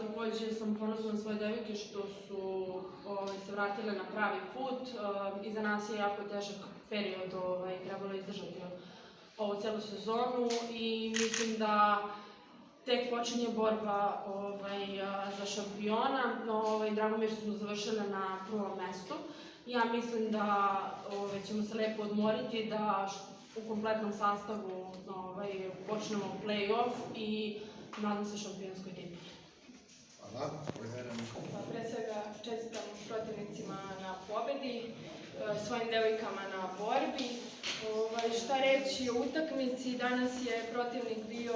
Takođe sam ponosna na svoje devojke što su se vratile na pravi put. Iza nas je jako težak period, trebalo izdržati ovu celu sezonu i mislim da tek počinje borba za šampiona. Drago mi je što smo završile na prvom mestu. Ja mislim da ćemo se lepo odmoriti, da u kompletnom sastavu počnemo play-off i nadam se šampionskoj tituli. Hvala. Pre svega čestitam protivnicima na pobedi, svojim devojkama na borbi. Šta reći o utakmici, danas je protivnik bio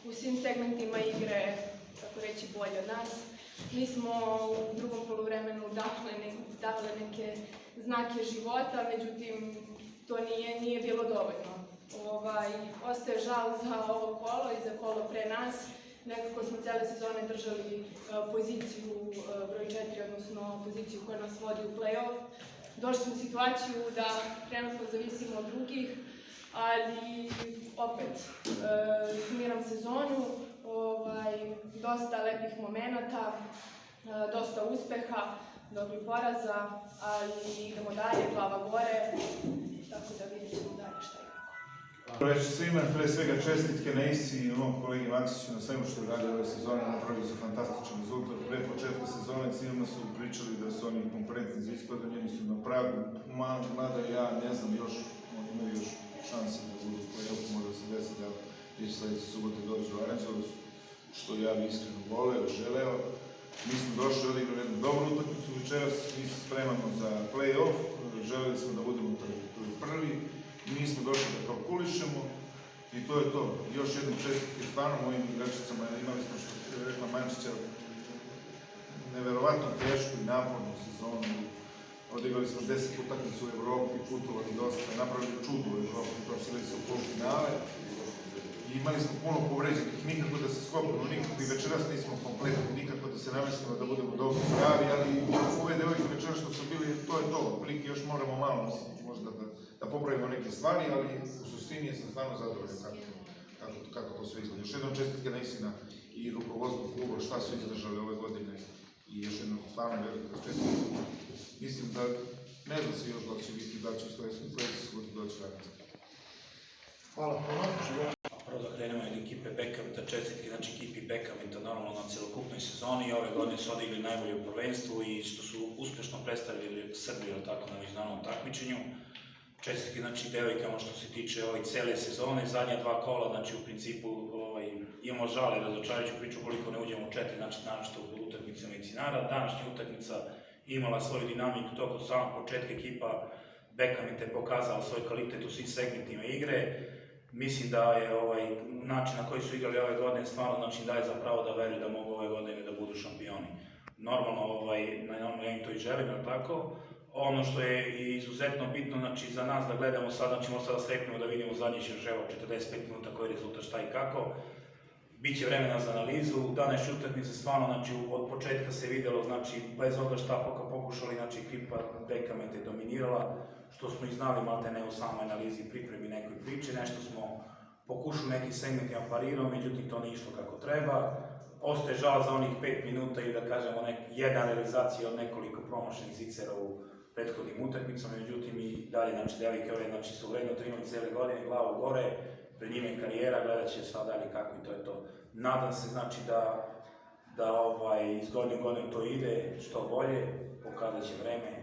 u svim segmentima igre, tako reći, bolji od nas. Mi smo u drugom poluvremenu dali neke znake života, međutim to nije bilo dovoljno. Ostaje žal za ovo kolo i za kolo pre nas. Nekako smo cele sezone držali poziciju broj 4, odnosno poziciju koja nas vodi u play-off. Došli smo u situaciju da trenutno zavisimo od drugih, ali opet sumiram sezonu, dosta lepih momenata, dosta uspeha, dobrih poraza, ali idemo dalje, glava gore, tako da vidjet ćemo dalje šta je kako. Reći svima, pre svega čestitke Nejsi i mom kolegi Maksiću na svemu što je radio ove sezone, napravili su fantastičan rezultat. Pre početka sezone svima su pričali da su oni konkurentni za ispadanje, su na pragu, mada ja ne znam još, imaju još šanse da budu play-off, možda se desi da već sledeće subote dođu u Aranđelovac, što ja bi iskreno voleo, želeo. Mi smo došli od igrali jednu dobru utakmicu večeras, mi se spremamo za play-off, želeli smo da budemo prvi. Mi smo došli da kalkulišemo i to je to. Još jednom čestitke stvarno mojim igračicama, imali smo, što je rekla Mančića, neverovatno tešku i napornu sezonu. Odigrali smo 10 utakmica u Evropi, putovali dosta, napravili čudo u Evropi, prosili se u polufinale. Imali smo puno povređenih, nikako da se sklopimo, nikako i večeras nismo kompletni, nikako da se namestimo da budemo dobro pravi, ali ove devojke večeras što su bili, to je to. Otprilike još moramo malo, možda da popravimo neke stvari, ali u suštini sam stvarno zadovoljan kako to sve izgleda. Još jednom čestitke Nejsina i rukovodstvu kluba šta su izdržali ove godine i još jednom stvarno velika čestitke. Mislim da ne znam se još da će biti, da će u sledeći suboti doći Aranđelovac. Hvala puno. Prvo da krenemo od ekipe Bekamita, čestitke ekipi Bekamita normalno na celokupnoj sezoni i ove godine su odigli najbolje u prvenstvu i što su uspešno predstavili Srbiju na međunarodnom takmičenju. Čestitke devojkama što se tiče cele sezone, zadnja dva kola, u principu imamo žal i razočarajuću priču koliko ne uđemo u 4, naročito u utakmicu medicinara. Današnja utakmica imala svoju dinamiku, toko od samog početka ekipa Bekamita je pokazala svoj kvalitet u svim segmentima igre. Mislim da je način na koji su igrali ove godine stvarno daje za pravo da veruju da mogu ove godine da budu šampioni. Normalno, ja im to i želim, ali tako. Ono što je izuzetno bitno za nas da gledamo sad, ćemo sada strepimo da vidimo zadnji šerževo 45 minuta koji je rezultat šta i kako. Biće vremena za analizu, današnje utakmice stvarno od početka se videlo, bez obzira šta pokušali, ekipa Bekamita je dominirala, što smo i znali maltene u samoj analizi, pripremi nekoj priče, nešto smo pokušali nekim segmentima parirao, međutim to nije išlo kako treba. Ostaje žal za onih 5 minuta i da kažemo jedna realizacija od nekoliko promašenih zicera u prethodnim utakmicama, međutim i dalje, devojke ove su vredno trenirali cele godine, glavu gore, pred njima je karijera, gledat će šta dalje kako i to je to. Nadam se da iz godine u godinu to ide što bolje, pokazat će vreme.